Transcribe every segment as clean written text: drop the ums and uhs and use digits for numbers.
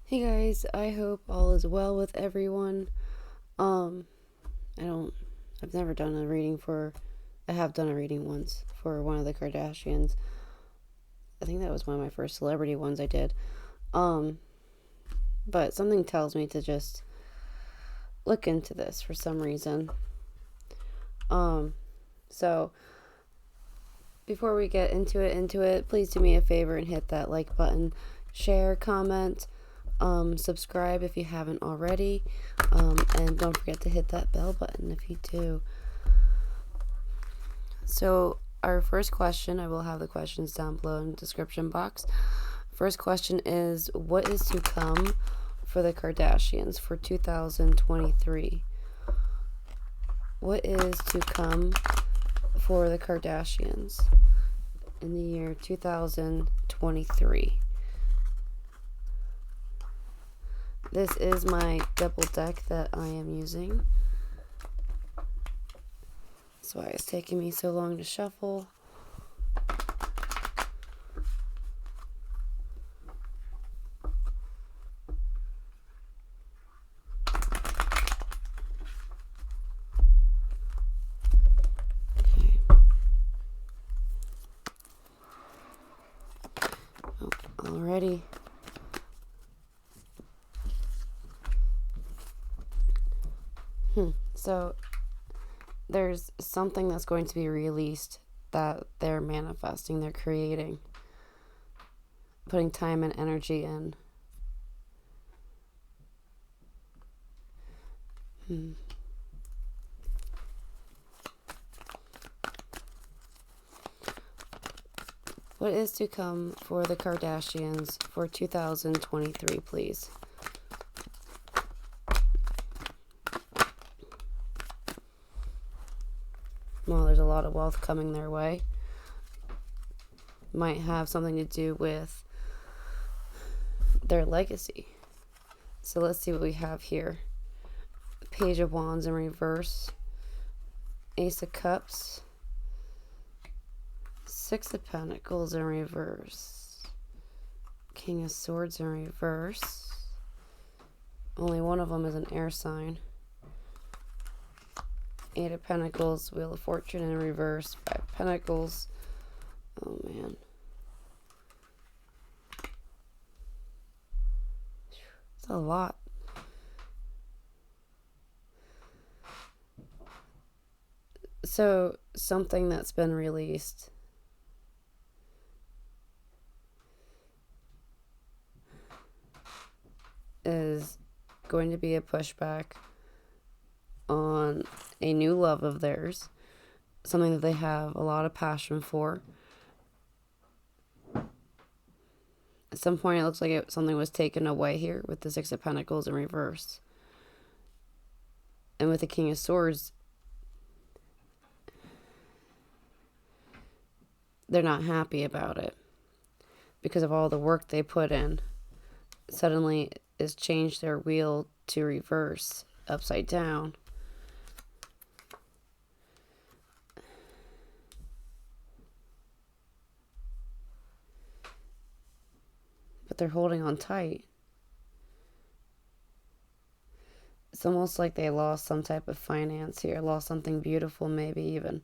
Hey guys, I hope all is well with everyone. Um, I've never done a reading I have done a reading once for one of the Kardashians. I think that was one of my first celebrity ones I did. Um, but something tells me to just look into this for some reason. So before we get into it, please do me a favor and hit that like button, share, comment, subscribe if you haven't already, and don't forget to hit that bell button if you do. So our first question, I will have the questions down below in the description box. First question is, what is to come for the Kardashians for 2023? What is to come for the Kardashians in the year 2023? This is my double deck that I am using. That's why it's taking me so long to shuffle. Okay. Oh, alrighty. So there's something that's going to be released that they're manifesting, they're creating, putting time and energy in. What is to come for the Kardashians for 2023, please? Well, there's a lot of wealth coming their way. Might have something to do with their legacy. So let's see what we have here. Page of Wands in reverse. Ace of Cups. Six of Pentacles in reverse. King of Swords in reverse. Only one of them is an air sign. Eight of Pentacles, Wheel of Fortune in reverse, Five of Pentacles. Oh man. It's a lot. So, something that's been released is going to be a pushback on a new love of theirs, something that they have a lot of passion for. At some point it looks like something was taken away here with the Six of Pentacles in reverse. And with the King of Swords, they're not happy about it because of all the work they put in. Suddenly it's changed their wheel to reverse, upside down. But they're holding on tight. It's almost like they lost some type of finance here, lost something beautiful maybe even.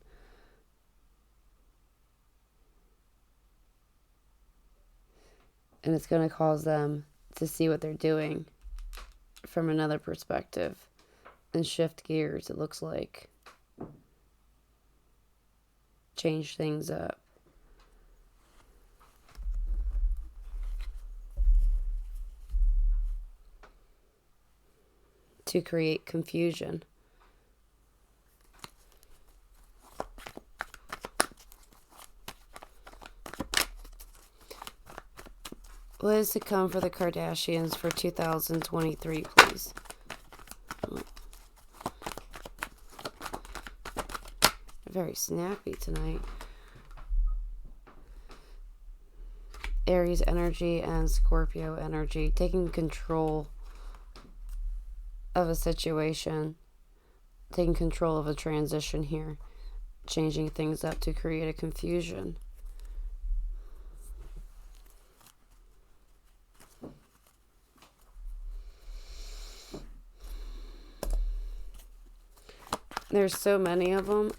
And it's going to cause them to see what they're doing from another perspective and shift gears, it looks like. Change things up. To create confusion. What is to come for the Kardashians for 2023, please? Very snappy tonight. Aries energy and Scorpio energy, taking control of a situation, taking control of a transition here, changing things up to create a confusion. There's so many of them.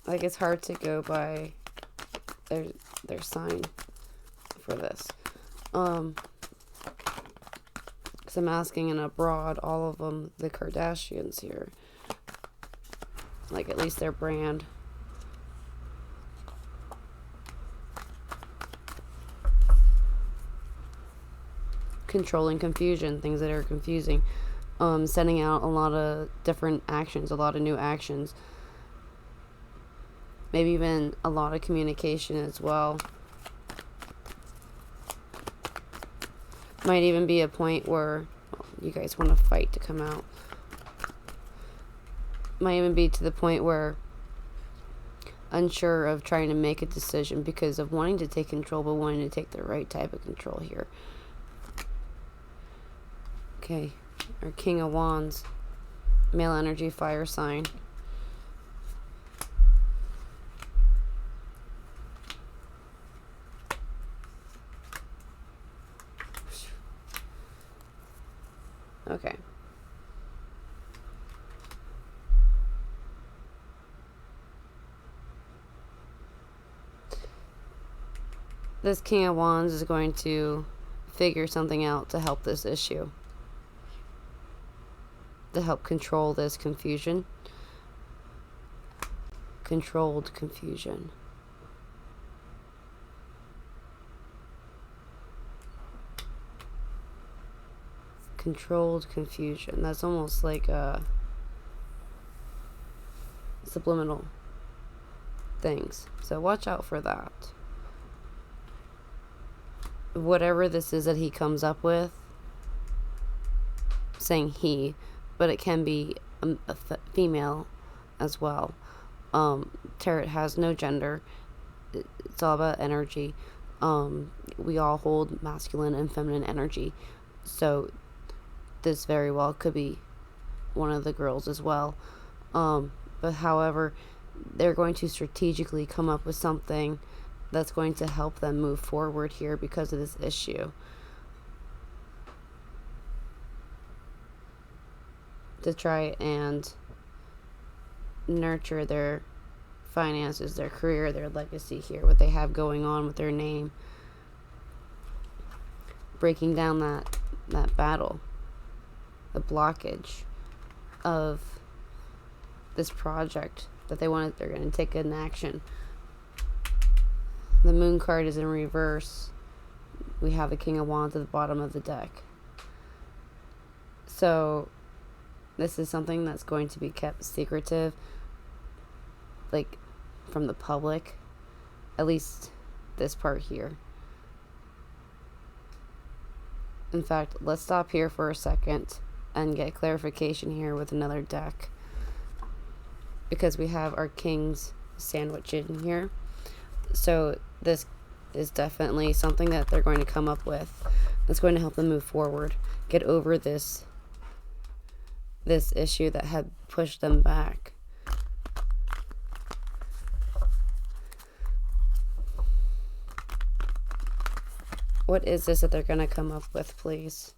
Like, it's hard to go by their sign for this. Because I'm asking in abroad, all of them, the Kardashians here. Like, at least their brand. Controlling confusion, things that are confusing. Sending out a lot of different actions, a lot of new actions. Maybe even a lot of communication as well. Might even be a point where you guys want to fight to come out. Might even be to the point where unsure of trying to make a decision because of wanting to take control, but wanting to take the right type of control here. Okay, our King of Wands, male energy, fire sign. Okay. This King of Wands is going to figure something out to help this issue. To help control this confusion. Controlled confusion. Controlled confusion. That's almost like subliminal things. So watch out for that. Whatever this is that he comes up with, saying he, but it can be a female as well. Tarot has no gender. It's all about energy. We all hold masculine and feminine energy. So this very well could be one of the girls as well. But however, they're going to strategically come up with something that's going to help them move forward here because of this issue. To try and nurture their finances, their career, their legacy here, what they have going on with their name. Breaking down that battle, the blockage of this project that they're going to take an action. The Moon card is in reverse. We have the King of Wands at the bottom of the deck. So this is something that's going to be kept secretive, like from the public, at least this part here. In fact, let's stop here for a second and get clarification here with another deck, because we have our kings sandwiched in here. So this is definitely something that they're going to come up with that's going to help them move forward, get over this issue that had pushed them back. What is this that they're going to come up with, please?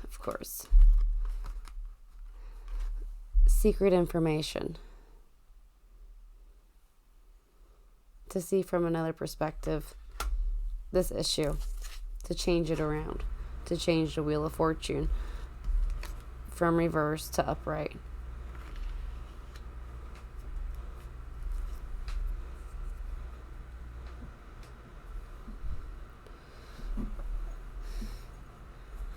Of course. Secret information. To see from another perspective this issue, to change it around, to change the Wheel of Fortune from reverse to upright.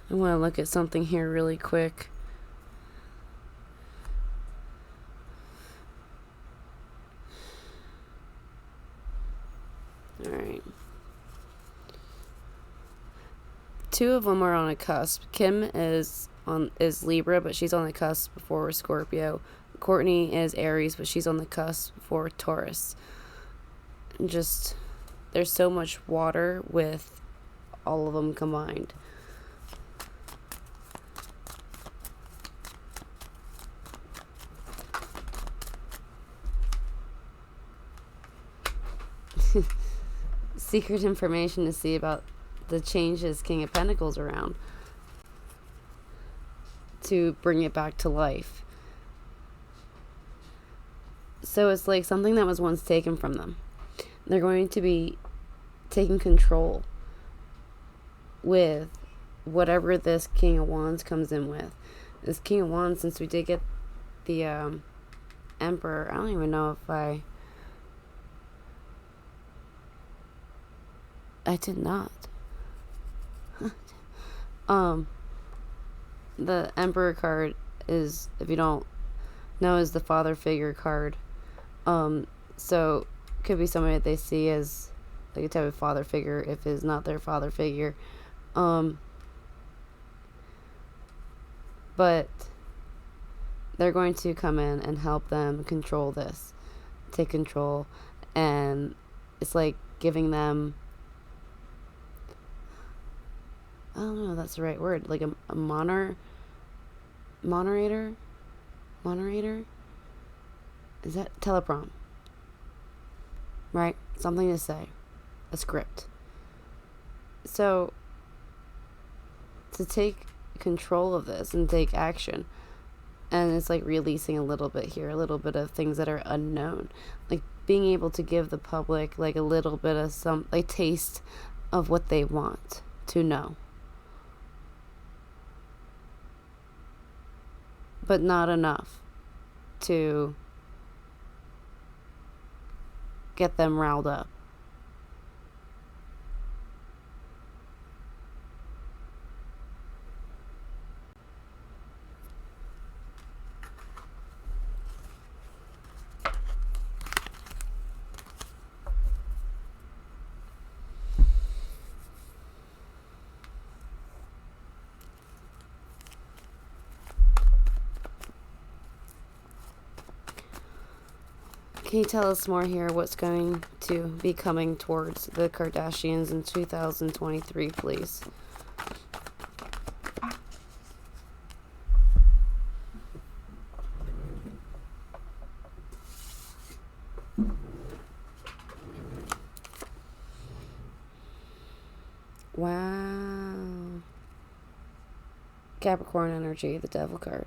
I want to look at something here really quick. All right. Two of them are on a cusp. Kim is Libra, but she's on the cusp for Scorpio. Courtney is Aries, but she's on the cusp for Taurus. Just, there's so much water with all of them combined. secret information to see about the changes King of Pentacles around to bring it back to life. So it's like something that was once taken from them. They're going to be taking control with whatever this King of Wands comes in with. This King of Wands, since we did get the Emperor, I don't even know if I did not. The Emperor card is, if you don't know, is the father figure card. So could be somebody that they see as like a type of father figure if it's not their father figure. But they're going to come in and help them control this, take control, and it's like giving them, I don't know if that's the right word, like a moderator? Is that teleprom? Right? Something to say. A script. So, to take control of this and take action, and it's like releasing a little bit here, a little bit of things that are unknown, like being able to give the public like a little bit of some like taste of what they want to know, but not enough to get them riled up. Can you tell us more here what's going to be coming towards the Kardashians in 2023, please? Wow. Capricorn energy, the Devil card.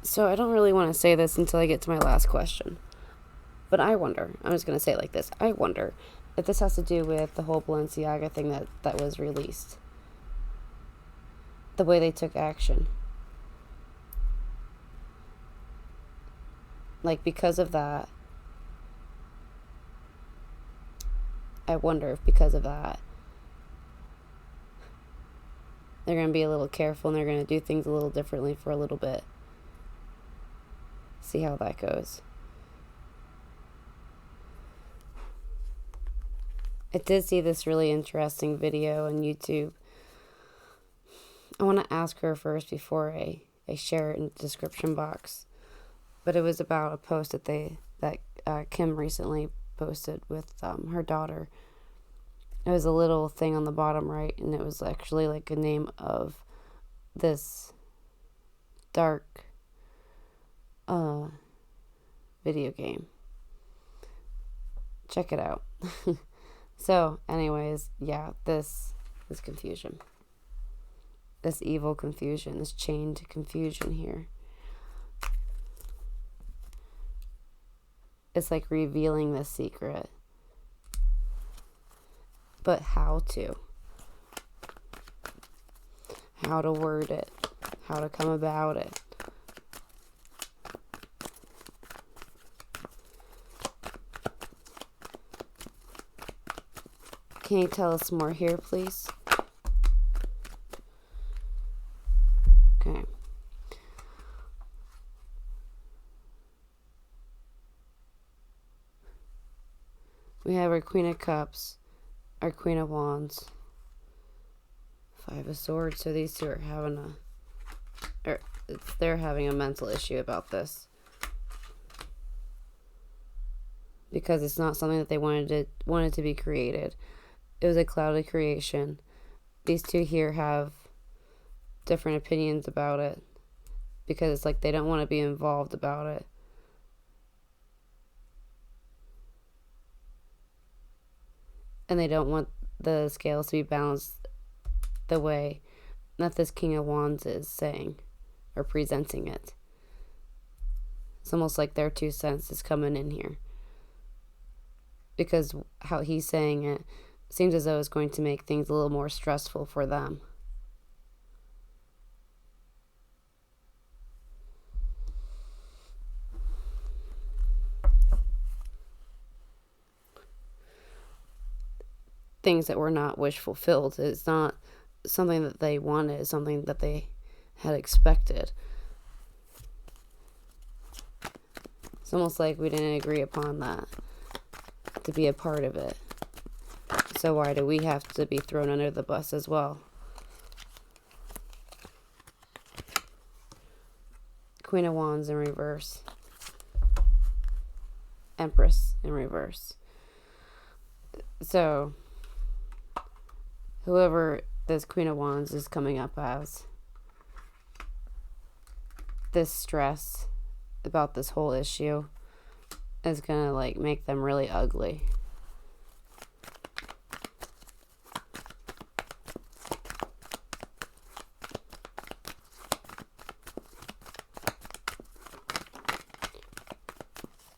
So I don't really want to say this until I get to my last question. But I wonder, I'm just going to say it like this. I wonder if this has to do with the whole Balenciaga thing that was released. The way they took action. Like, because of that, I wonder if because of that, they're going to be a little careful and they're going to do things a little differently for a little bit. See how that goes. I did see this really interesting video on YouTube. I want to ask her first before I share it in the description box. But it was about a post that Kim recently posted with her daughter. It was a little thing on the bottom right, and it was actually like a name of this dark video game. Check it out. So, anyways, yeah, this confusion. This evil confusion, this chained confusion here. It's like revealing this secret. But how to? How to word it? How to come about it? Can you tell us more here, please? Okay. We have our Queen of Cups, our Queen of Wands, Five of Swords. So these two are having they're having a mental issue about this. Because it's not something that they wanted to be created. it was a clouded creation. These two here have different opinions about it because it's like they don't want to be involved about it. And they don't want the scales to be balanced the way that this King of Wands is saying or presenting it. It's almost like their 2 cents is coming in here. Because how he's saying it seems as though it's going to make things a little more stressful for them. Things that were not wish fulfilled. It's not something that they wanted. It's something that they had expected. It's almost like we didn't agree upon that to be a part of it. So why do we have to be thrown under the bus as well? Queen of Wands in reverse. Empress in reverse. So whoever this Queen of Wands is coming up as, this stress about this whole issue is gonna like make them really ugly.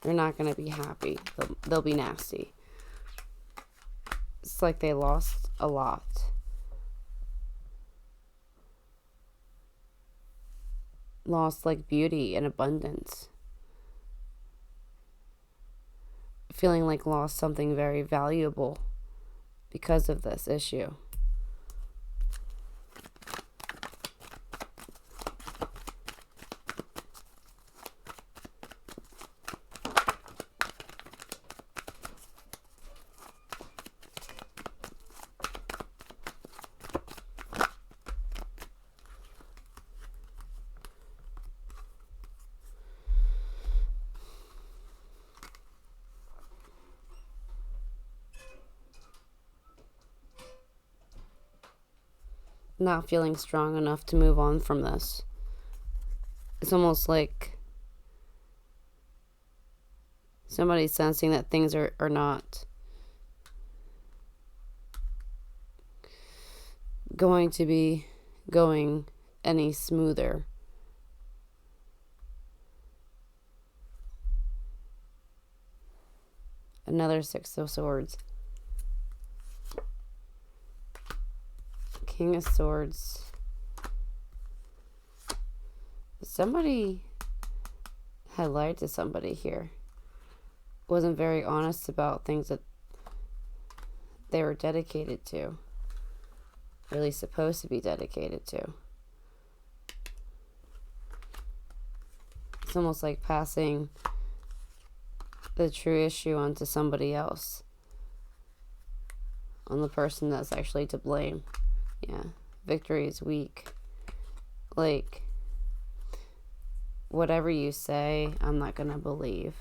They're not gonna be happy. They'll be nasty. It's like they lost a lot. Lost like beauty and abundance. Feeling like lost something very valuable because of this issue. Not feeling strong enough to move on from this. It's almost like somebody's sensing that things are not going to be going any smoother. Another 6 of Swords. King of Swords. Somebody had lied to somebody here. Wasn't very honest about things that they were dedicated to. Really supposed to be dedicated to. It's almost like passing the true issue onto somebody else. On the person that's actually to blame. Yeah, victory is weak. Like, whatever you say, I'm not gonna believe.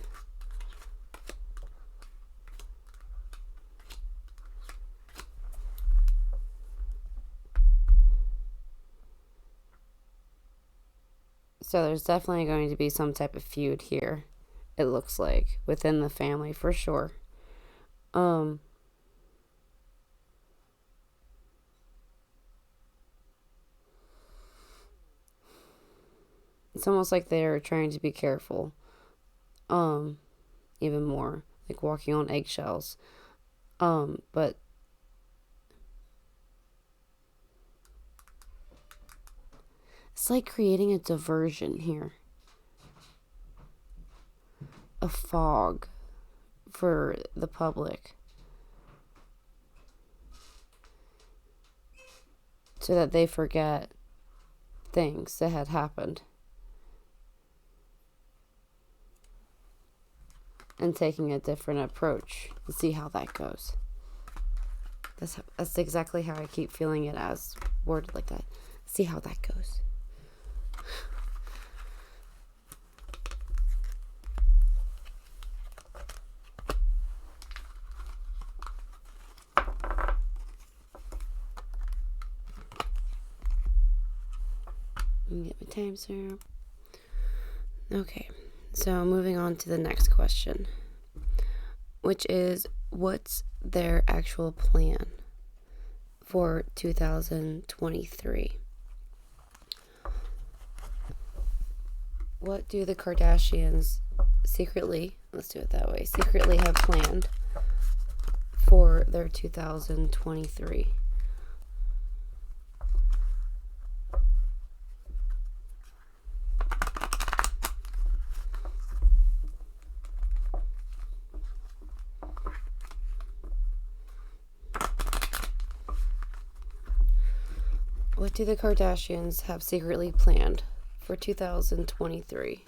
So there's definitely going to be some type of feud here, it looks like, within the family, for sure. It's almost like they're trying to be careful. Even more. Like walking on eggshells. But it's like creating a diversion here. A fog for the public. So that they forget things that had happened. And taking a different approach and see how that goes. That's exactly how I keep feeling it as worded like that. See how that goes. Time zero. Okay, so moving on to the next question, which is, what's their actual plan for 2023? What do the Kardashians secretly have planned for their 2023? What do the Kardashians have secretly planned for 2023?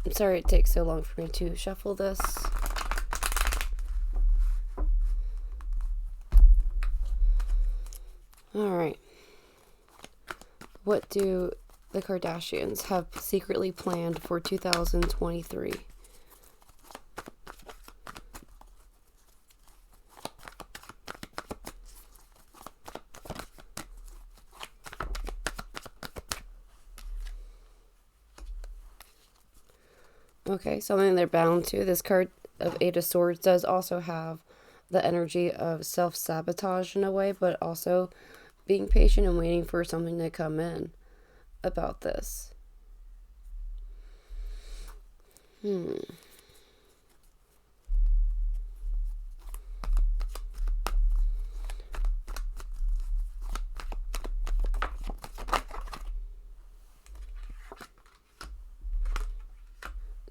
I'm sorry it takes so long for me to shuffle this. Alright. What do the Kardashians have secretly planned for 2023? Okay, something they're bound to. This card of Eight of Swords does also have the energy of self-sabotage in a way, but also being patient and waiting for something to come in about this.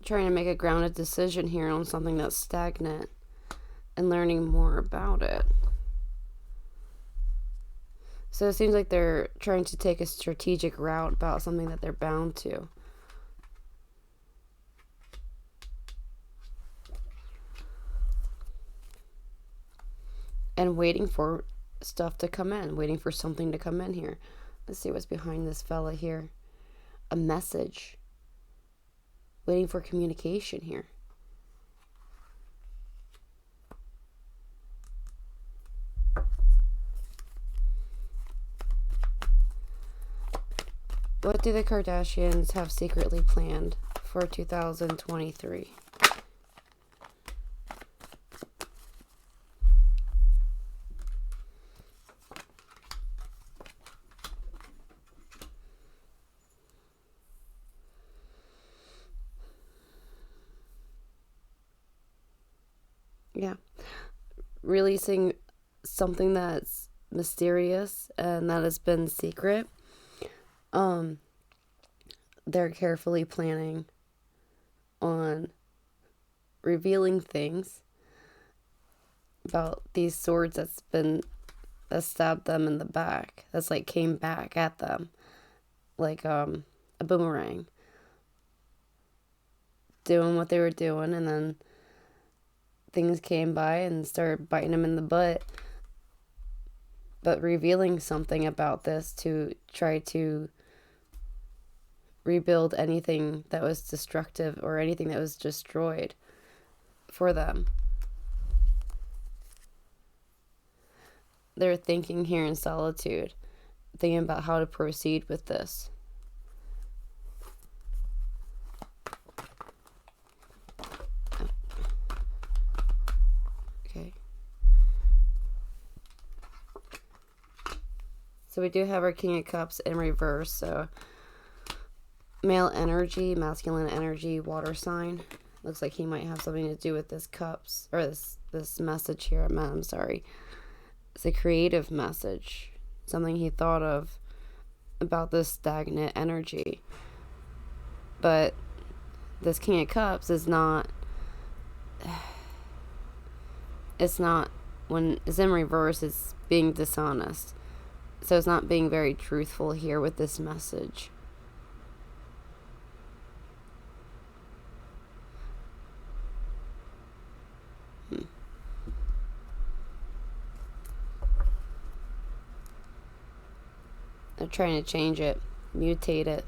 Trying to make a grounded decision here on something that's stagnant and learning more about it. So it seems like they're trying to take a strategic route about something that they're bound to. And waiting for stuff to come in, waiting for something to come in here. Let's see what's behind this fella here. A message. Waiting for communication here. What do the Kardashians have secretly planned for 2023? Yeah. Releasing something that's mysterious and that has been secret. They're carefully planning on revealing things about these swords that stabbed them in the back. That's like came back at them like a boomerang. Doing what they were doing, and then things came by and started biting them in the butt. But revealing something about this to try to rebuild anything that was destructive or anything that was destroyed for them. They're thinking here in solitude, thinking about how to proceed with this. Okay. So we do have our King of Cups in reverse, so male energy, masculine energy, water sign. Looks like he might have something to do with this cups, or this message here. I'm sorry. It's a creative message. Something he thought of about this stagnant energy. But this King of Cups is not... It's not... When it's in reverse, it's being dishonest. So it's not being very truthful here with this message. They're trying to change it, mutate it.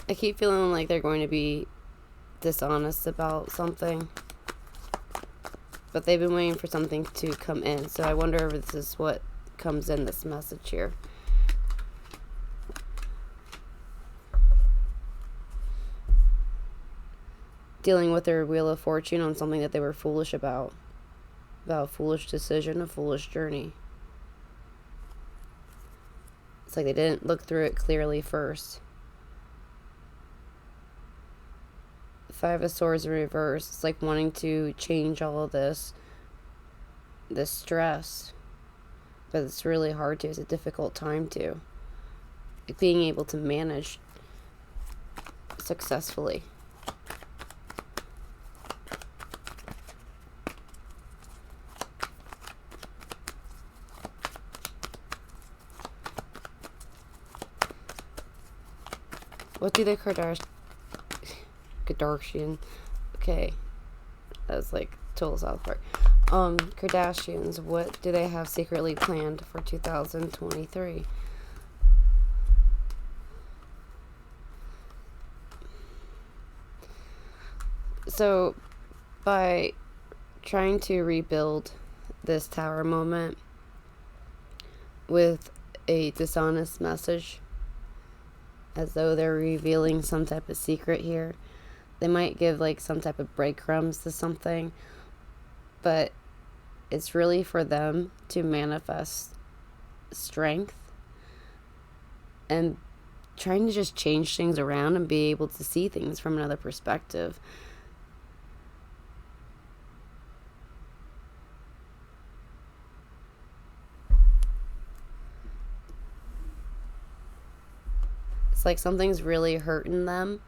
I keep feeling like they're going to be dishonest about something. But they've been waiting for something to come in. So I wonder if this is what comes in this message here. Dealing with their wheel of fortune on something that they were foolish about. About a foolish decision, a foolish journey. It's like they didn't look through it clearly first. Five of Swords in reverse. It's like wanting to change all of this stress. But it's really hard to. It's a difficult time to. Like being able to manage successfully. What do the Kardashian, okay, that's like total South Park. Kardashians, what do they have secretly planned for 2023? So, by trying to rebuild this tower moment with a dishonest message, as though they're revealing some type of secret here. They might give like some type of breadcrumbs to something, but it's really for them to manifest strength and trying to just change things around and be able to see things from another perspective. It's like something's really hurting them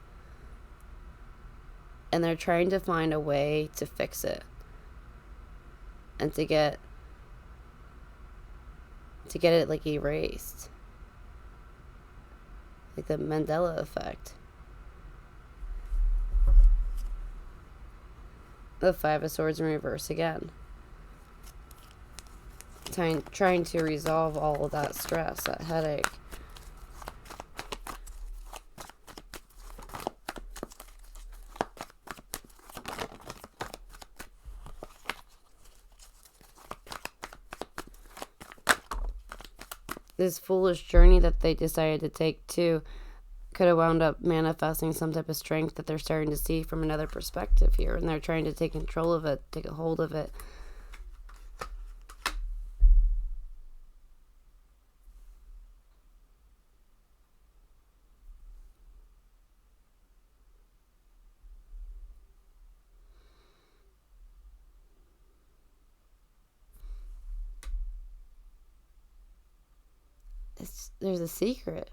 and they're trying to find a way to fix it and to get it like erased, like the Mandela effect. The Five of Swords in reverse again, trying to resolve all of that stress, that headache. This foolish journey that they decided to take too could have wound up manifesting some type of strength that they're starting to see from another perspective here, and they're trying to take control of it, take a hold of it. There's a secret.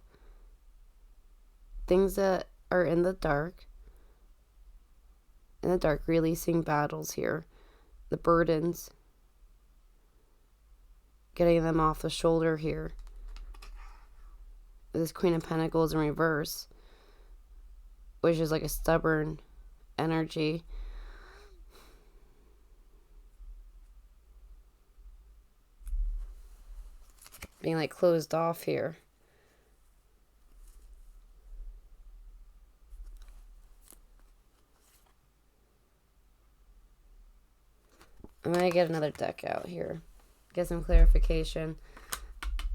Things that are in the dark, releasing battles here. The burdens, getting them off the shoulder here. This Queen of Pentacles in reverse, which is like a stubborn energy. Being like closed off here. I'm going to get another deck out here. Get some clarification.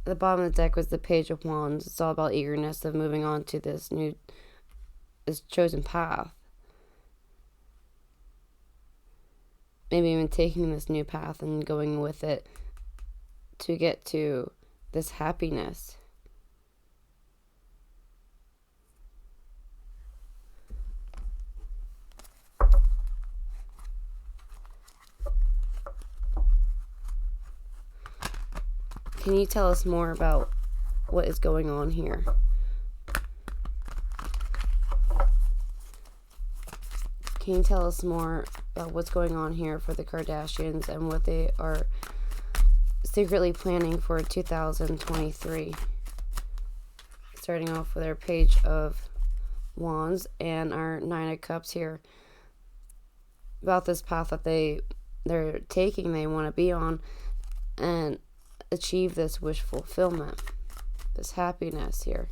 The bottom of the deck was the Page of Wands. It's all about eagerness of moving on to this chosen path. Maybe even taking this new path and going with it to get to this happiness. Can you tell us more about what is going on here? Can you tell us more about what's going on here for the Kardashians and what they are secretly planning for 2023? Starting off with our Page of Wands and our Nine of Cups here. About this path that they're taking, they want to be on and achieve this wish fulfillment, this happiness here.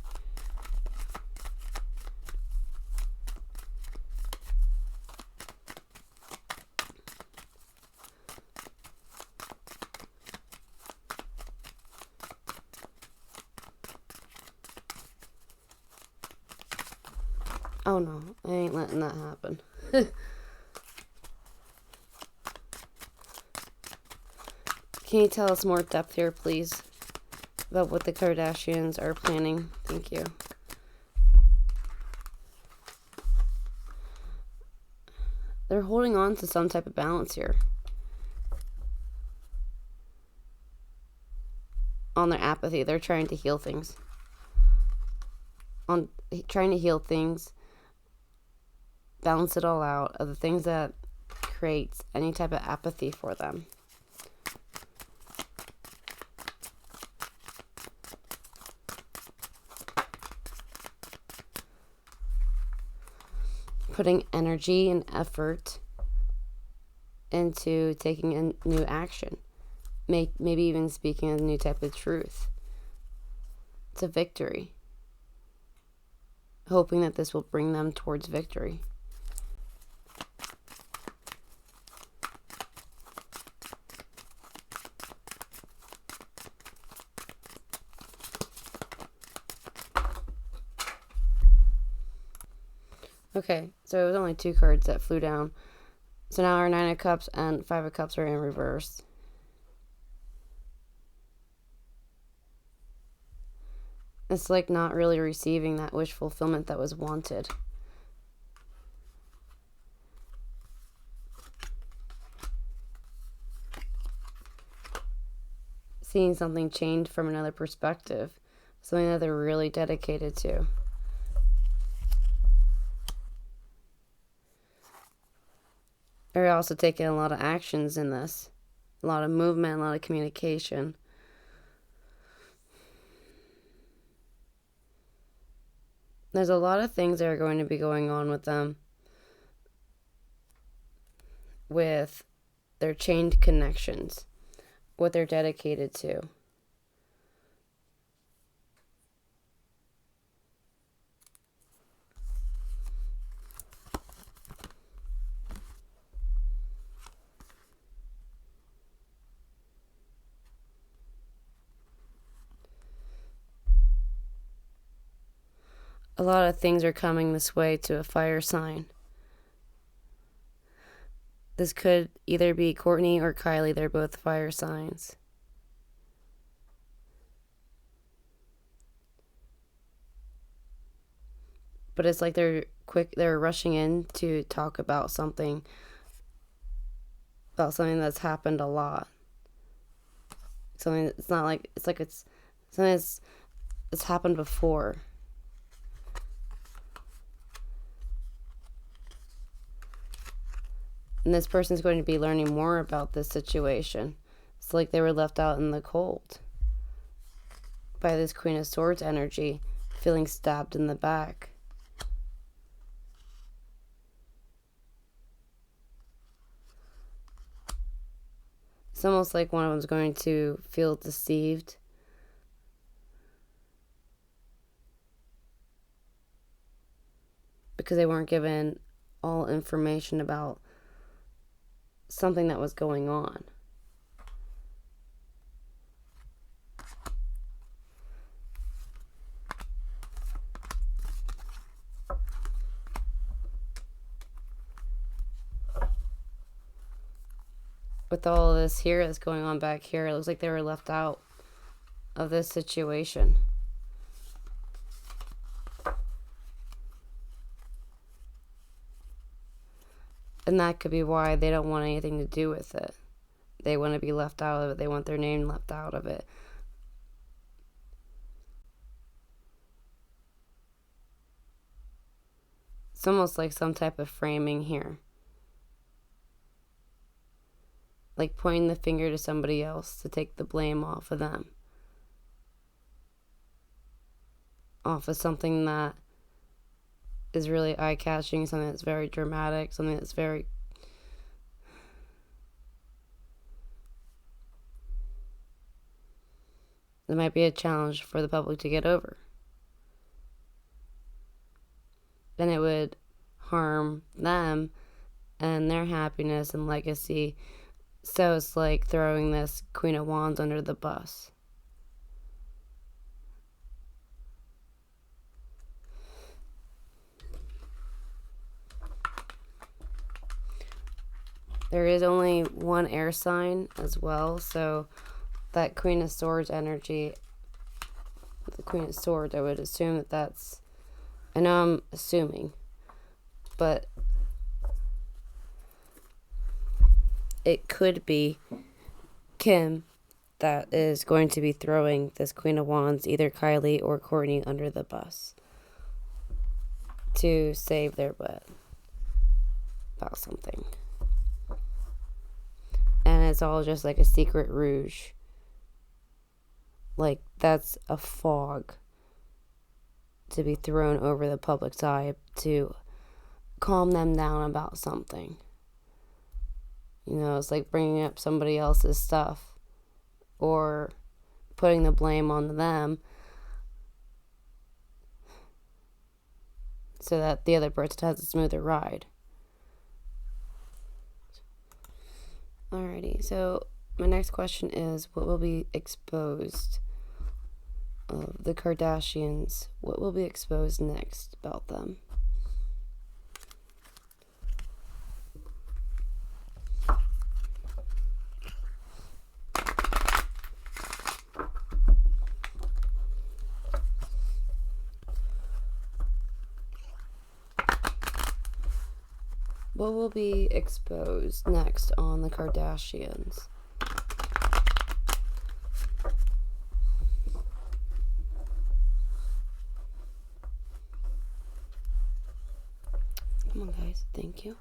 Oh no, I ain't letting that happen. Can you tell us more depth here, please, about what the Kardashians are planning? Thank you. They're holding on to some type of balance here. On their apathy, they're trying to heal things. Trying to heal things, balance it all out of the things that creates any type of apathy for them. Putting energy and effort into taking a new action. Maybe even speaking a new type of truth. It's a victory. Hoping that this will bring them towards victory. Okay, so it was only 2 cards that flew down. So now our 9 of Cups and 5 of Cups are in reverse. It's like not really receiving that wish fulfillment that was wanted. Seeing something change from another perspective. Something that they're really dedicated to. They're also taking a lot of actions in this. A lot of movement, a lot of communication. There's a lot of things that are going to be going on with them. With their chained connections. What they're dedicated to. A lot of things are coming this way to a fire sign. This could either be Courtney or Kylie. They're both fire signs. But it's like they're rushing in to talk about something that's happened a lot. Something that's not like, it's like it's something that's happened before. And this person's going to be learning more about this situation. It's like they were left out in the cold by this Queen of Swords energy, feeling stabbed in the back. It's almost like one of them's going to feel deceived. Because they weren't given all information about something that was going on. With all of this here that's going on back here, it looks like they were left out of this situation. And that could be why they don't want anything to do with it. They want to be left out of it. They want their name left out of it. It's almost like some type of framing here. Like pointing the finger to somebody else to take the blame off of them. Off of something that is really eye-catching, something that's very dramatic, something that's very... It might be a challenge for the public to get over. Then it would harm them and their happiness and legacy. So it's like throwing this Queen of Wands under the bus. There is only one air sign as well, so that Queen of Swords energy, the Queen of Swords, I would assume that that's, I know I'm assuming, but it could be Kim that is going to be throwing this Queen of Wands, either Kylie or Courtney, under the bus to save their butt about something. And it's all just like a secret rouge. Like, that's a fog to be thrown over the public's eye to calm them down about something. You know, it's like bringing up somebody else's stuff or putting the blame on them so that the other person has a smoother ride. Alrighty, so my next question is, what will be exposed of the Kardashians? What will be exposed next about them? What will be exposed next on the Kardashians? Come on, guys. Thank you.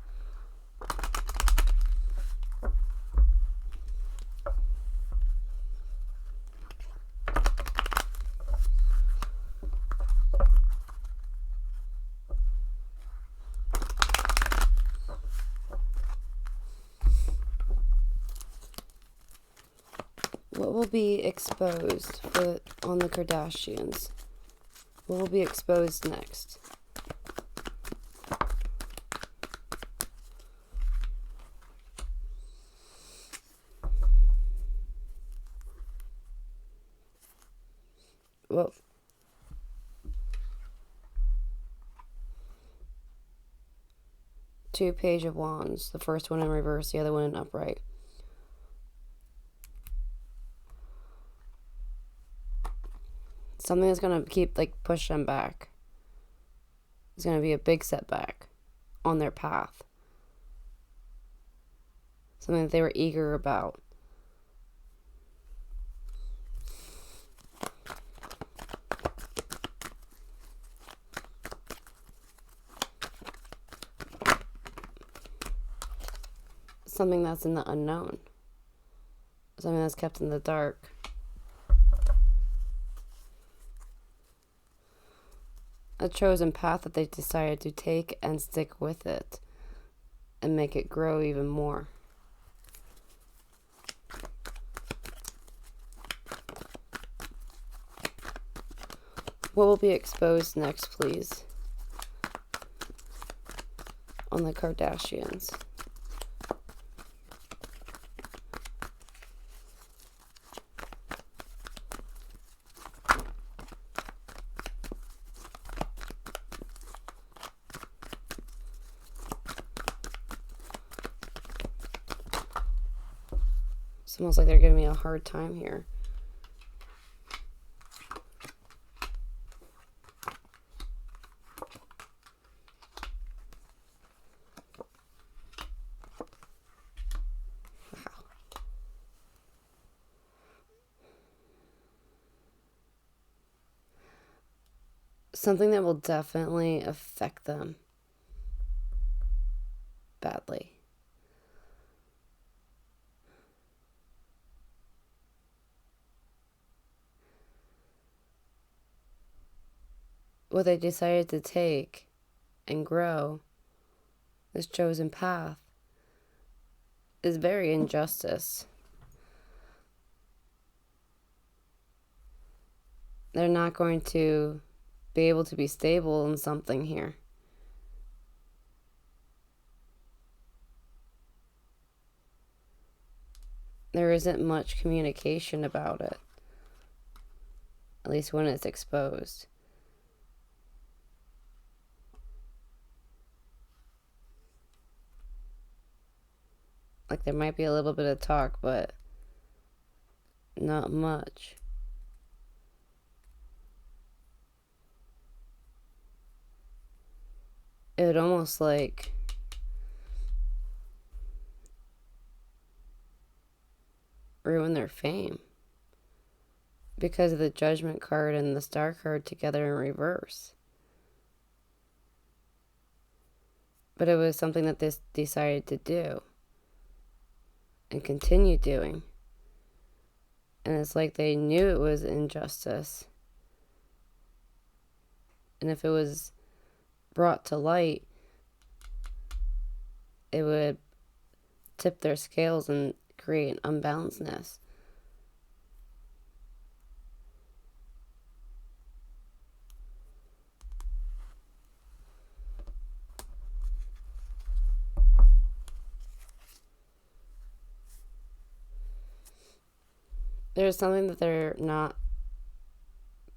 What will be exposed on the Kardashians? What will be exposed next? Well, two Page of Wands. The first one in reverse, the other one in upright. Something that's going to keep, like, push them back. It's going to be a big setback on their path. Something that they were eager about. Something that's in the unknown. Something that's kept in the dark. A chosen path that they decided to take and stick with it and make it grow even more. What will be exposed next, please, on the Kardashians? It's almost like they're giving me a hard time here. Wow. Something that will definitely affect them badly. What they decided to take and grow, this chosen path, is very injustice. They're not going to be able to be stable in something here. There isn't much communication about it, at least when it's exposed. Like, there might be a little bit of talk, but not much. It would almost like ruin their fame because of the Judgment card and the Star card together in reverse. But it was something that they decided to do and continue doing. And it's like they knew it was injustice. And if it was brought to light, it would tip their scales and create an unbalancedness. There's something that they're not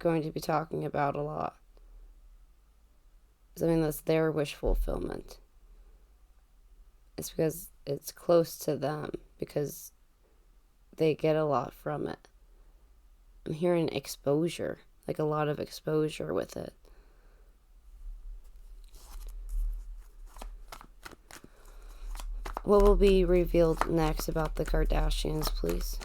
going to be talking about a lot. Something that's their wish fulfillment. It's because it's close to them, because they get a lot from it. I'm hearing exposure, like a lot of exposure with it. What will be revealed next about the Kardashians, please?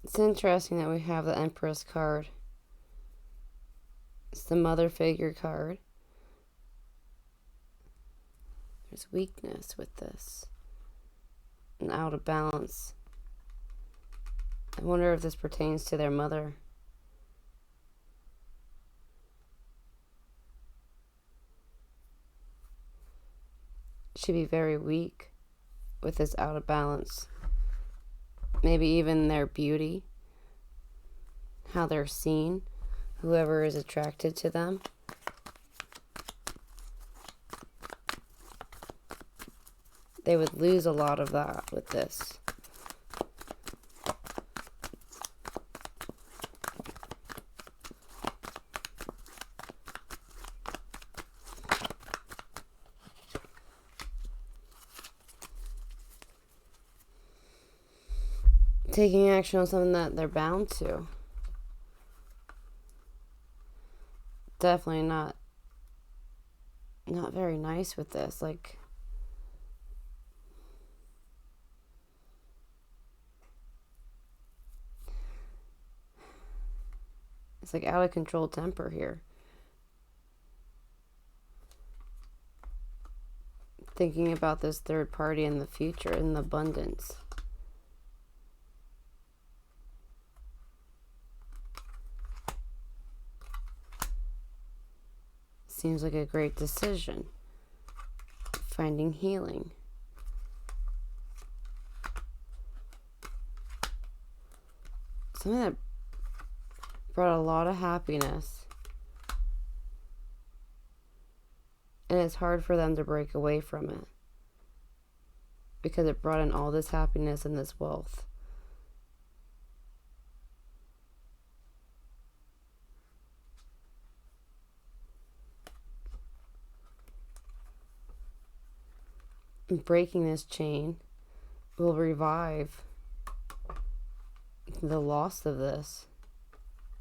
It's interesting that we have the Empress card. It's the mother figure card. There's weakness with this. And out of balance. I wonder if this pertains to their mother. She'd be very weak with this out of balance. Maybe even their beauty, how they're seen, whoever is attracted to them. They would lose a lot of that with this. Taking action on something that they're bound to. Definitely not very nice with this. Like, it's like out of control temper here. Thinking about this third party in the future, in the abundance. Seems like a great decision. Finding healing. Something that brought a lot of happiness. And it's hard for them to break away from it. Because it brought in all this happiness and this wealth. Breaking this chain will revive the loss of this.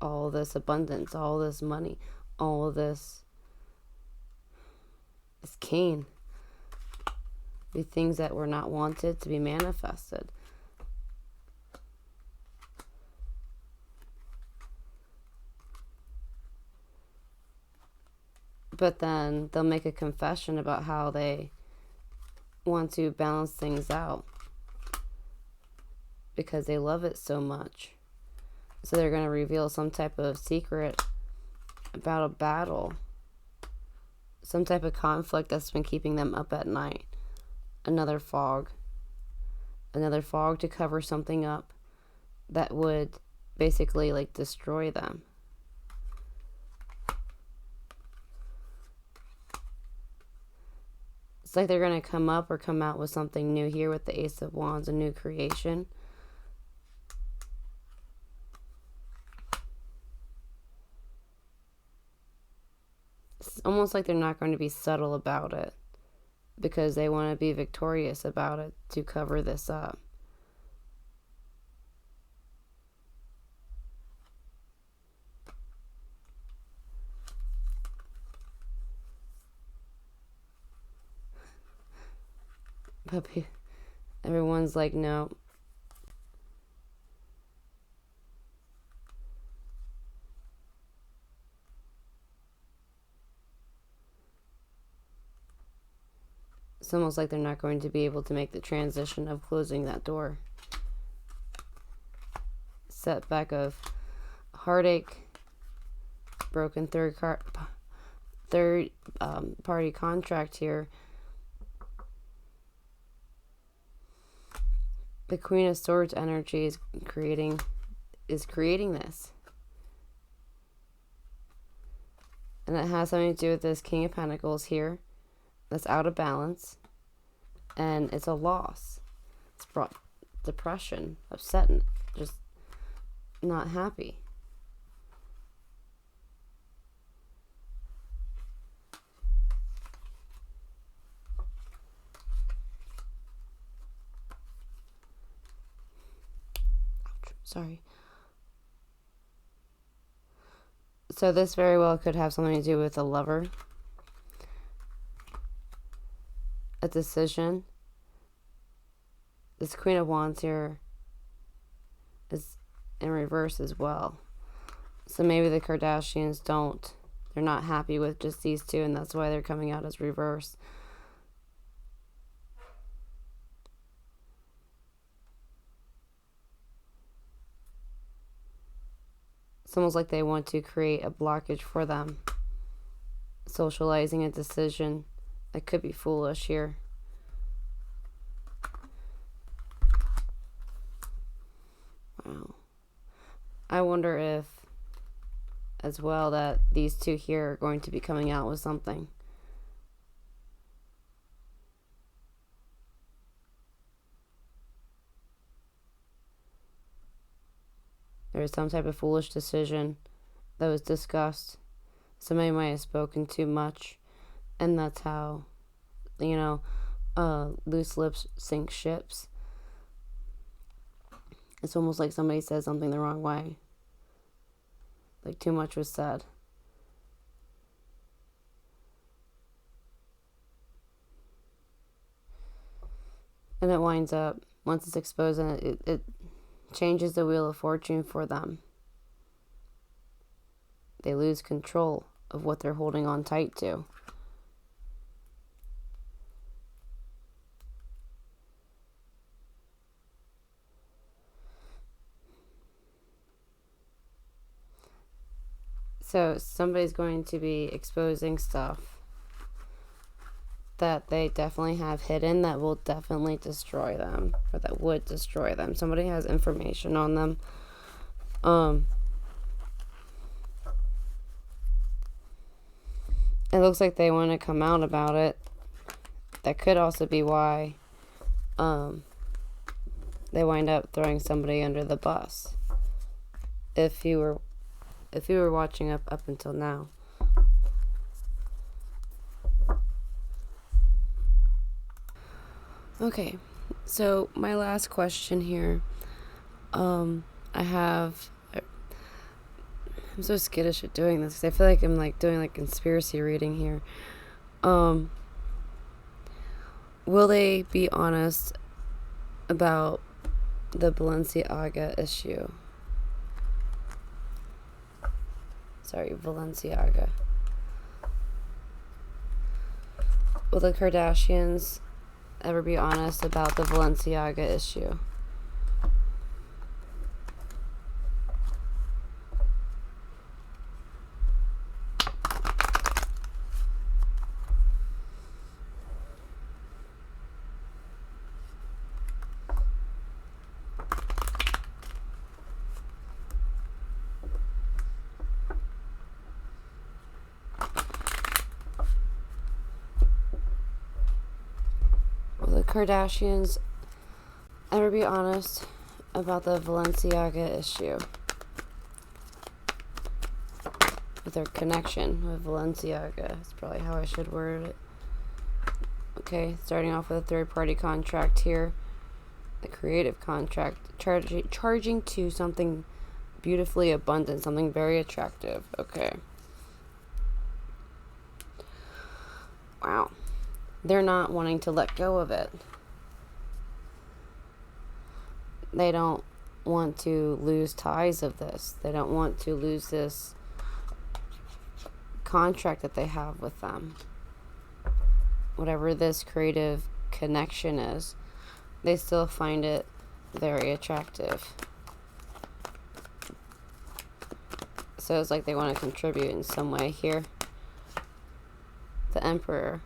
All this abundance, all this money, all this cane. The things that were not wanted to be manifested. But then they'll make a confession about how they want to balance things out because they love it so much. So they're going to reveal some type of secret about a battle, some type of conflict that's been keeping them up at night. another fog. Another fog to cover something up that would basically like destroy them. It's like they're going to come up or come out with something new here with the Ace of Wands, a new creation. It's almost like they're not going to be subtle about it because they want to be victorious about it to cover this up. But everyone's like, no. It's almost like they're not going to be able to make the transition of closing that door. Setback of heartache, broken third party contract here. The Queen of Swords energy is creating this. And it has something to do with this King of Pentacles here. That's out of balance. And it's a loss. It's brought depression, upset, and just not happy. Sorry. So this very well could have something to do with a lover, a decision. This Queen of Wands here is in reverse as well. So maybe the Kardashians they're not happy with just these two, and that's why they're coming out as reverse. It's almost like they want to create a blockage for them. Socializing a decision that could be foolish here. Wow. I wonder if, as well, that these two here are going to be coming out with something. There was some type of foolish decision that was discussed. Somebody might have spoken too much, and that's how, loose lips sink ships. It's almost like somebody said something the wrong way. Like too much was said. And it winds up, once it's exposed, and it changes the wheel of fortune for them. They lose control of what they're holding on tight to. So somebody's going to be exposing stuff that they definitely have hidden that will definitely destroy them, or that would destroy them. Somebody has information on them. It looks like they want to come out about it. That could also be why they wind up throwing somebody under the bus. If you were watching up until now. Okay, so my last question here. I'm so skittish at doing this because I feel like I'm like doing like conspiracy reading here. Will they be honest about the Balenciaga issue? Sorry, Balenciaga. Will the Kardashians ever be honest about the Balenciaga issue? Kardashians ever be honest about the Balenciaga issue? With their connection with Balenciaga. That's probably how I should word it. Okay, starting off with a third-party contract here. The creative contract. Charging to something beautifully abundant. Something very attractive. Okay. Wow. They're not wanting to let go of it. They don't want to lose ties of this. They don't want to lose this contract that they have with them. Whatever this creative connection is, they still find it very attractive. So it's like they want to contribute in some way here. The Emperor.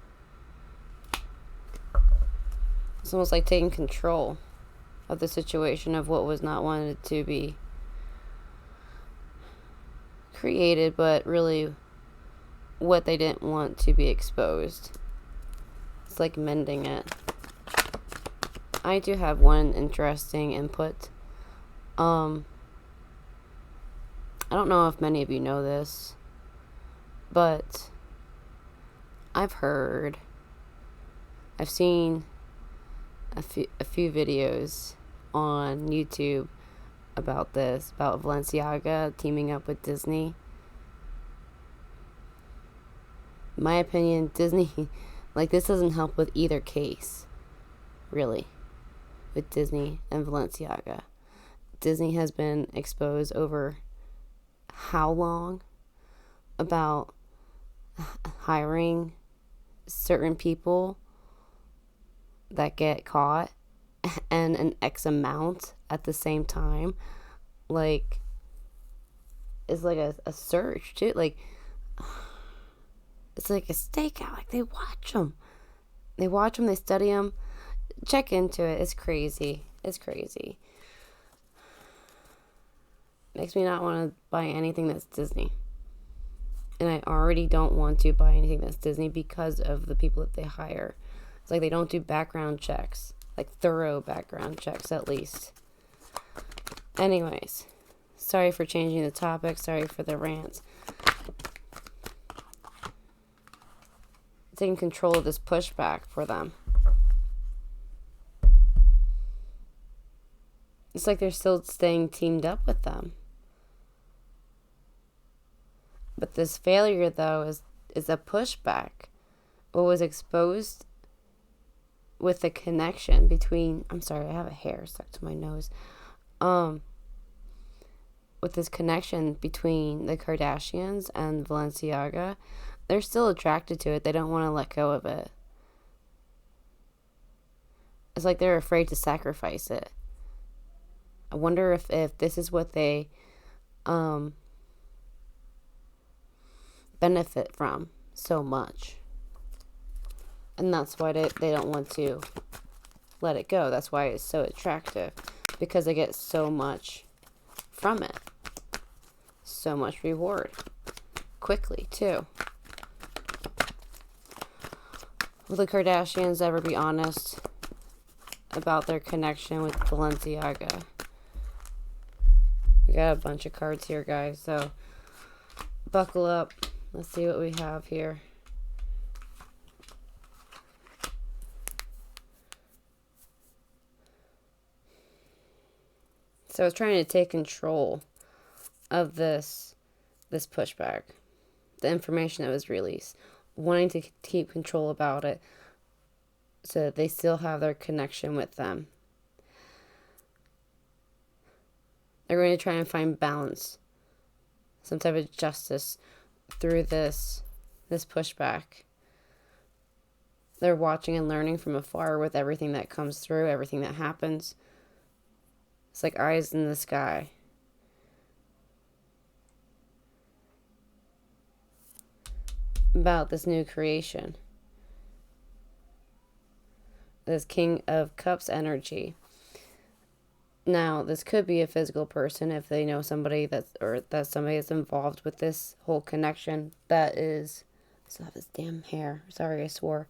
It's almost like taking control of the situation of what was not wanted to be created, but really what they didn't want to be exposed. It's like mending it. I do have one interesting input. I don't know if many of you know this, but I've seen a few videos on YouTube about this, about Balenciaga teaming up with Disney. In my opinion, Disney, like, this doesn't help with either case, really, with Disney and Balenciaga. Disney has been exposed over how long about hiring certain people that get caught and an X amount at the same time. Like, it's like a search too. Like, it's like a stakeout. Like, they watch them, they study them. Check into it. It's crazy. Makes me not want to buy anything that's Disney. And I already don't want to buy anything that's Disney because of the people that they hire. It's like they don't do background checks. Like, thorough background checks, at least. Anyways. Sorry for changing the topic. Sorry for the rants. Taking control of this pushback for them. It's like they're still staying teamed up with them. But this failure, though, is a pushback. What was exposed with the connection between... I'm sorry, I have a hair stuck to my nose. With this connection between the Kardashians and Balenciaga, they're still attracted to it. They don't want to let go of it. It's like they're afraid to sacrifice it. I wonder if this is what they benefit from so much. And that's why they don't want to let it go. That's why it's so attractive. Because they get so much from it. So much reward. Quickly, too. Will the Kardashians ever be honest about their connection with Balenciaga? We got a bunch of cards here, guys, so buckle up. Let's see what we have here. So it's trying to take control of this pushback, the information that was released, wanting to keep control about it so that they still have their connection with them. They're going to try and find balance, some type of justice through this pushback. They're watching and learning from afar with everything that comes through, everything that happens. It's like eyes in the sky. About this new creation. This King of Cups energy. Now, this could be a physical person if they know somebody that's involved with this whole connection. That is, I still have this damn hair. Sorry, I swore.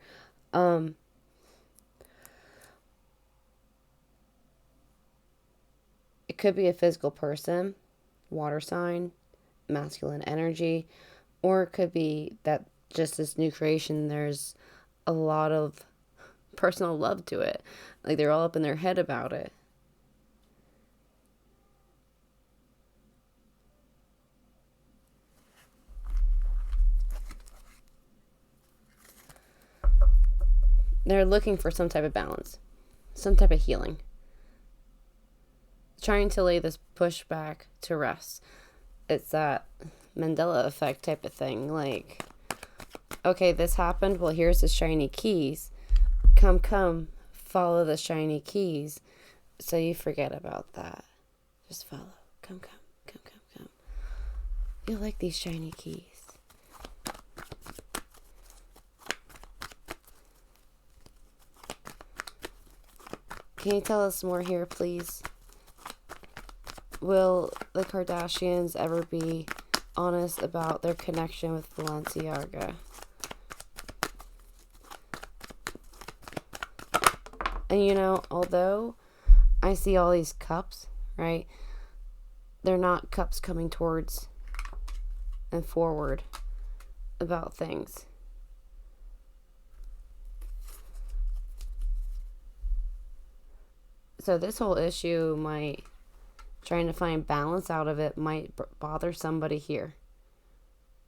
It could be a physical person, water sign, masculine energy, or it could be that just this new creation, there's a lot of personal love to it. Like they're all up in their head about it. They're looking for some type of balance, some type of healing. Trying to lay this pushback to rest. It's that Mandela effect type of thing. Like, okay, this happened. Well, here's the shiny keys. Come, follow the shiny keys. So you forget about that. Just follow. Come. You like these shiny keys. Can you tell us more here, please? Will the Kardashians ever be honest about their connection with Balenciaga? And you know, although I see all these cups, right? They're not cups coming towards and forward about things. So this whole issue might, trying to find balance out of it, might bother somebody here.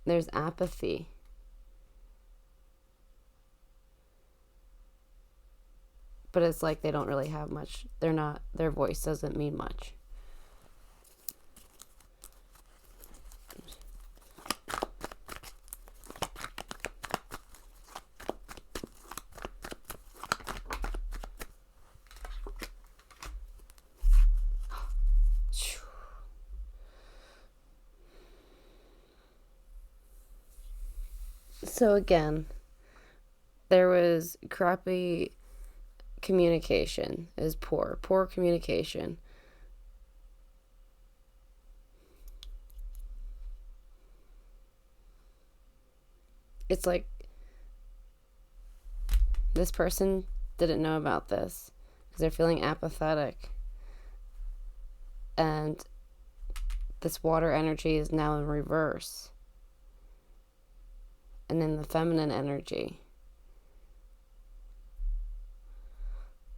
There's apathy. But it's like they don't really have much. Their voice doesn't mean much. So again, there was crappy communication. It was poor communication. It's like this person didn't know about this because they're feeling apathetic. And this water energy is now in reverse. And in the feminine energy.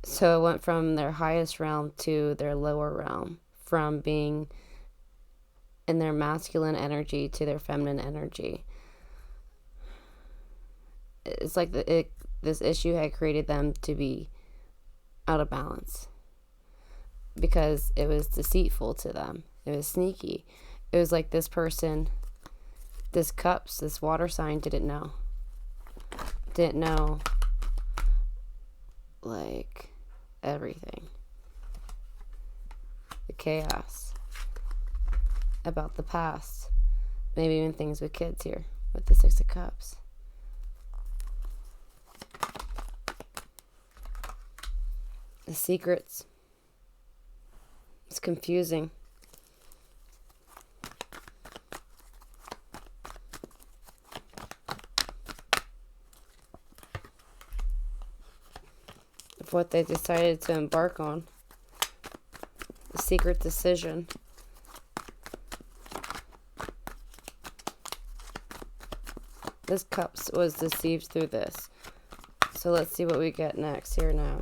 So it went from their highest realm to their lower realm. From being in their masculine energy to their feminine energy. It's like this issue had created them to be out of balance. Because it was deceitful to them. It was sneaky. It was like this person, this water sign didn't know. Didn't know, like, everything. The chaos. About the past. Maybe even things with kids here. With the Six of Cups. The secrets. It's confusing. Of what they decided to embark on. The secret decision. This Cups was deceived through this. So let's see what we get next here now.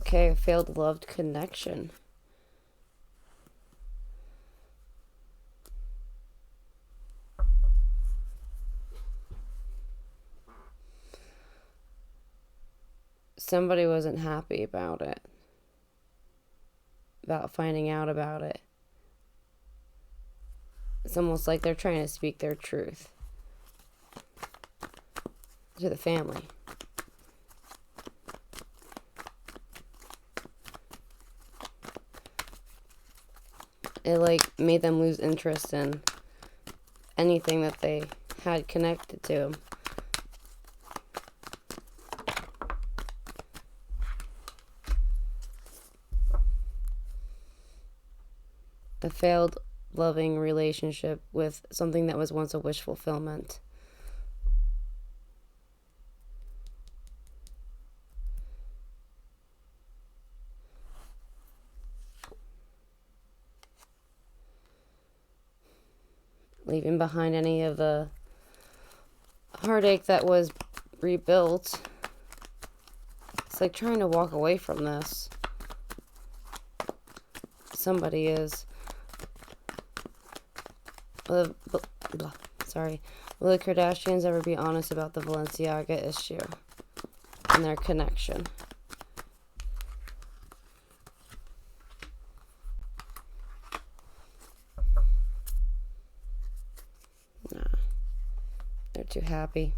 Okay, a failed loved connection. Somebody wasn't happy about it. About finding out about it. It's almost like they're trying to speak their truth to the family. It like made them lose interest in anything that they had connected to them. The failed loving relationship with something that was once a wish fulfillment. leaving behind any of the heartache that was rebuilt. It's like trying to walk away from this. Somebody is. Sorry. Will the Kardashians ever be honest about the Balenciaga issue and their connection? Nah. They're too happy.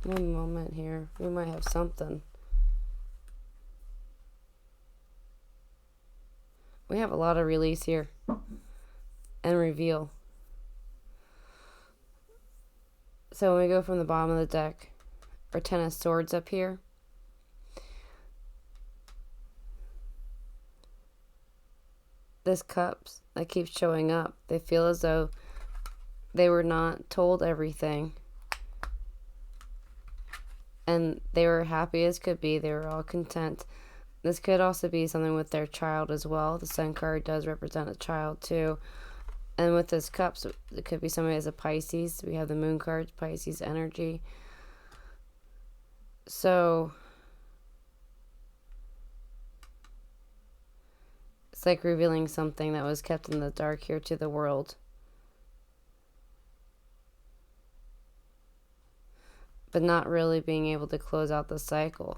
One moment here. We might have something. We have a lot of release here. And reveal. So when we go from the bottom of the deck, our Ten of Swords up here. This Cups that keeps showing up. They feel as though they were not told everything. And they were happy as could be. They were all content. This could also be something with their child as well. The Sun card does represent a child too. And with this Cups, it could be somebody as a Pisces. We have the Moon card, Pisces energy. So it's like revealing something that was kept in the dark here to the world. But not really being able to close out the cycle.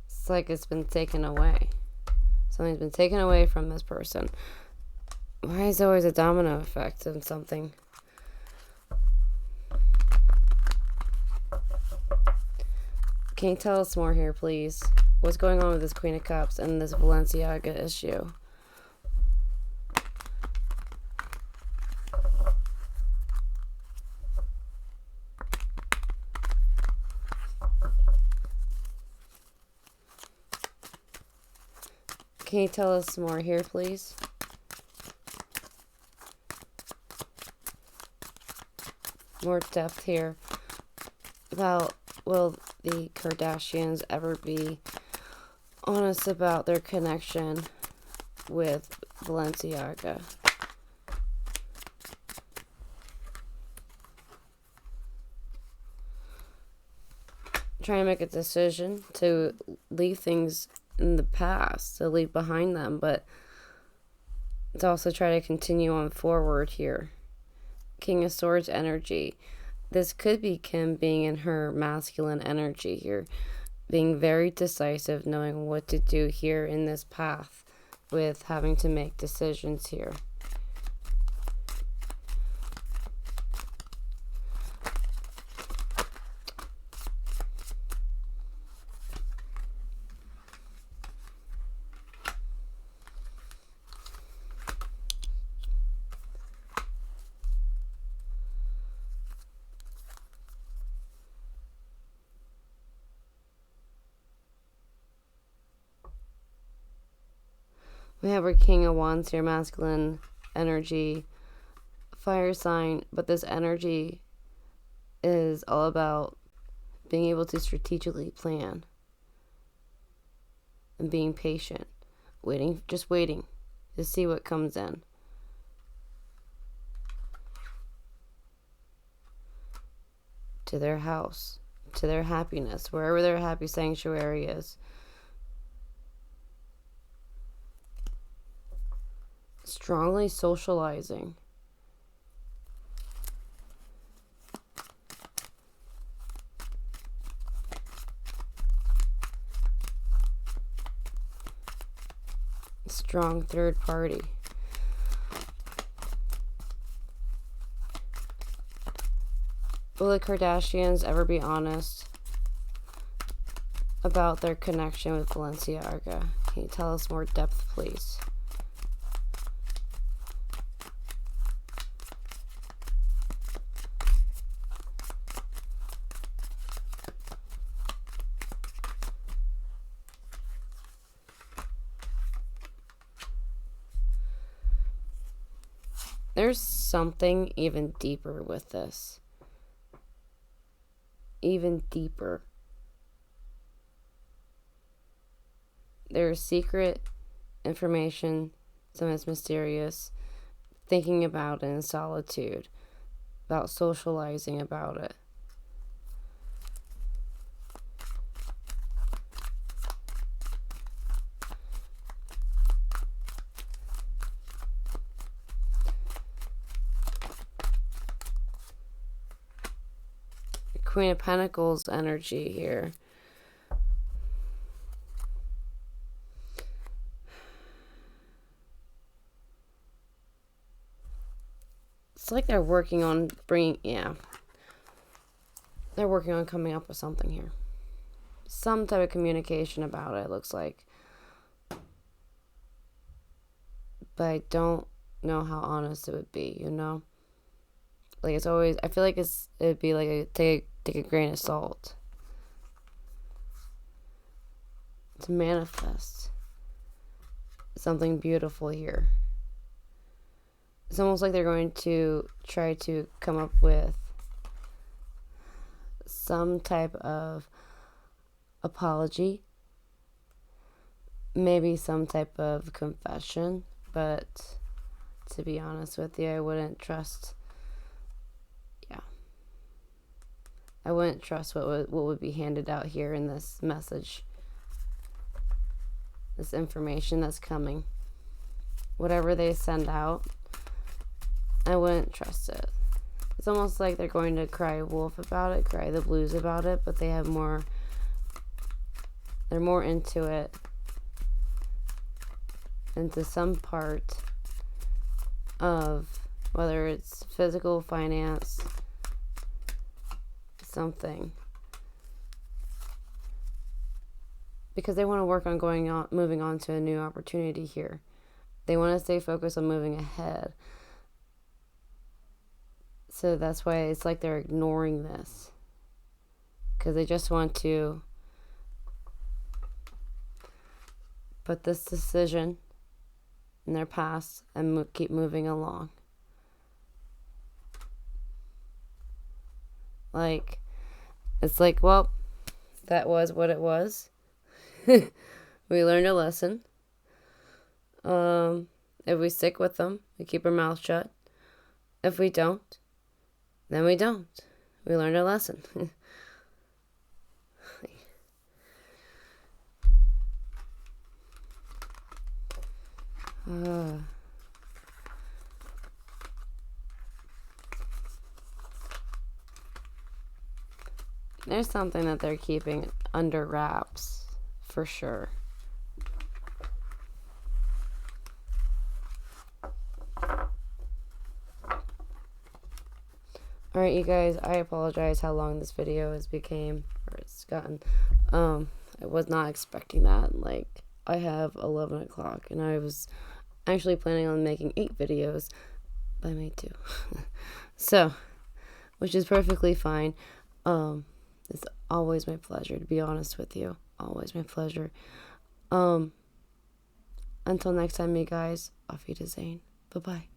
It's like it's been taken away. Something's been taken away from this person. Why is there always a domino effect in something? Can you tell us more here, please? What's going on with this Queen of Cups and this Balenciaga issue? Can you tell us more here, please? More depth here about, will the Kardashians ever be honest about their connection with Balenciaga? Trying to make a decision to leave things in the past, to leave behind them, but to also try to continue on forward here. King of Swords energy. This could be Kim being in her masculine energy here, being very decisive, knowing what to do here in this path with having to make decisions here. We have our King of Wands here, masculine energy, fire sign, but this energy is all about being able to strategically plan and being patient, just waiting to see what comes in. To their house, to their happiness, wherever their happy sanctuary is. Strongly socializing. Strong third party. Will the Kardashians ever be honest about their connection with Balenciaga? Can you tell us more depth, please? There's something even deeper with this. Even deeper. There's secret information, sometimes mysterious, thinking about it in solitude, about socializing about it. Queen of Pentacles energy here. It's like they're working on bringing, they're working on coming up with something here. Some type of communication about it, looks like. But I don't know how honest it would be, you know? Like, it's always, I feel like it'd be like take a grain of salt to manifest something beautiful here. It's almost like they're going to try to come up with some type of apology, maybe some type of confession, but to be honest with you, I wouldn't trust what would be handed out here in this message, this information that's coming. Whatever they send out, I wouldn't trust it. It's almost like they're going to cry wolf about it, cry the blues about it, but they're more into it, into some part of, whether it's physical, finance, something, because they want to work on moving on to a new opportunity here. They want to stay focused on moving ahead. So that's why it's like they're ignoring this, because they just want to put this decision in their past and keep moving along. Like, it's like, well, that was what it was. We learned a lesson. If we stick with them, we keep our mouth shut. If we don't, then we don't. We learned a lesson. There's something that they're keeping under wraps, for sure. Alright, you guys, I apologize how long this video has became, or it's gotten. I was not expecting that. Like, I have 11 o'clock, and I was actually planning on making 8 videos, but I made 2. So, which is perfectly fine. It's always my pleasure, to be honest with you. Always my pleasure. Until next time, you guys, auf Wiedersehen. Bye-bye.